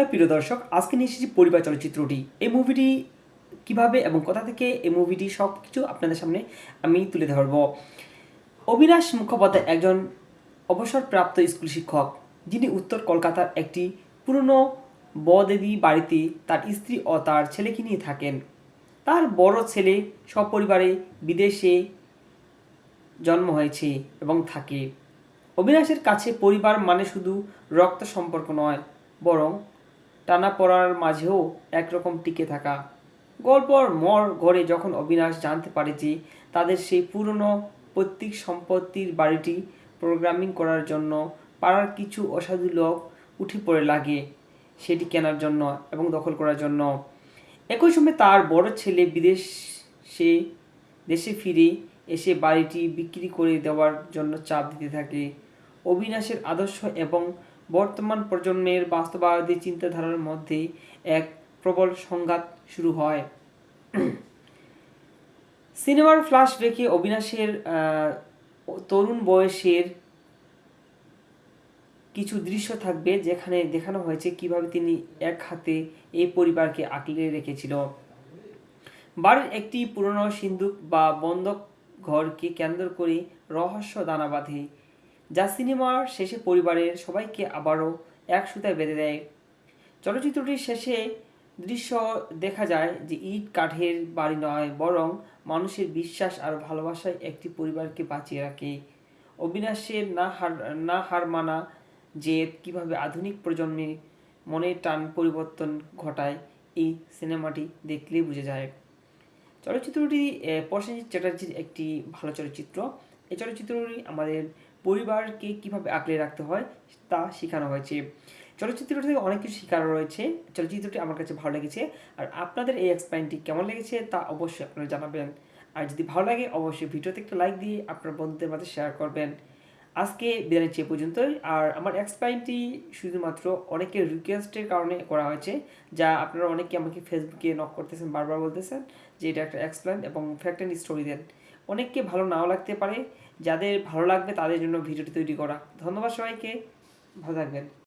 Hello প্রিয় দর্শক, আজকে নিয়ে এসেছি পরিবার চলচ্চিত্রটি। এই মুভিটি কিভাবে এবং কোথা থেকে এই মুভিটি সব কিছু আপনাদের সামনে আমি তুলে ধরব। অবিনাশ মুখোপাধ্যায় একজন অবসরপ্রাপ্ত স্কুল শিক্ষক, যিনি উত্তর কলকাতার একটি পুরনো বদেবী বাড়িতে তার স্ত্রী ও তার ছেলেকে নিয়ে থাকেন। তার বড় ছেলে সপরিবারে বিদেশে জন্ম হয়েছে এবং থাকে। অবিনাশের কাছে পরিবার মানে শুধু রক্ত সম্পর্ক নয়, বরং টানাপোড়ার মাঝেও একরকম টিকে থাকা। গল্পর মোড় ঘরে যখন অবিনাশ জানতে পারে যে তাদের সেই পুরনো পৈতৃক সম্পত্তির বাড়িটি প্রোগ্রামিং করার জন্য পাড়ার কিছু অসাধু লোক উঠে পড়ে লাগে সেটি কেনার জন্য এবং দখল করার জন্য। একই সময় তার বড় ছেলে দেশে ফিরে এসে বাড়িটি বিক্রি করে দেওয়ার জন্য চাপ দিতে থাকে। অবিনাশের আদর্শ এবং বর্তমান প্রজন্মের বাস্তববাদী চিন্তাধারার মধ্যে এক প্রবল সংঘাত শুরু হয়। সিনেমার ফ্ল্যাশব্যাকে অবিনাশের তরুণ বয়সের কিছু দৃশ্য থাকবে, যেখানে দেখানো হয়েছে কিভাবে তিনি এক হাতে এই পরিবারকে আঁকড়ে রেখেছিল। বাড়ির একটি পুরনো সিন্দুক বা বন্ধক ঘরকে কেন্দ্র করে রহস্য দানা বাঁধে, যা সিনেমার শেষে পরিবারের সবাইকে আবারও এক সুতায় বেঁধে দেয়। চলচ্চিত্রটির শেষে দৃশ্য দেখা যায় যে ইট কাঠের বাড়ি নয়, বরং মানুষের বিশ্বাস আর ভালোবাসায় একটি পরিবারকে বাঁচিয়ে রাখে। অবিনাশের না হার মানা জেদ কীভাবে আধুনিক প্রজন্মের মনের টান পরিবর্তন ঘটায়, এই সিনেমাটি দেখলেই বোঝা যায়। চলচ্চিত্রটি প্রসেনজিৎ চ্যাটার্জির একটি ভালো চলচ্চিত্র। এই চলচ্চিত্রটি আমাদের পরিবারকে কিভাবে আঁকড়ে রাখতে হয় তা শেখানো হয়েছে। চলচ্চিত্রটি থেকে অনেক কিছু শেখানো রয়েছে। চলচ্চিত্রটি আমার কাছে ভালো লেগেছে। আর আপনাদের এই এক্সপ্লেইনটি কেমন লেগেছে তা অবশ্যই আপনারা জানাবেন। আর যদি ভালো লাগে অবশ্যই ভিডিওতে একটা লাইক দিয়ে আপনার বন্ধুদের মাঝে শেয়ার করবেন। আজকে বিদায় নিচ্ছি এ পর্যন্তই। আর আমার এক্সপ্লেইনটি শুধুমাত্র অনেকের রিকোয়েস্টের কারণে করা হয়েছে, যা আপনারা অনেকে আমাকে ফেসবুকে নক করতেছেন, বারবার বলতেছেন যে এটা একটা এক্সপ্লেইন এবং ফ্যাক্ট অ্যান্ড স্টোরি দেন। অনেককে ভালো নাও লাগতে পারে, যাদের ভালো লাগবে তাদের জন্য ভিডিওটি তৈরি করা। ধন্যবাদ সবাইকে, ভালো থাকবেন।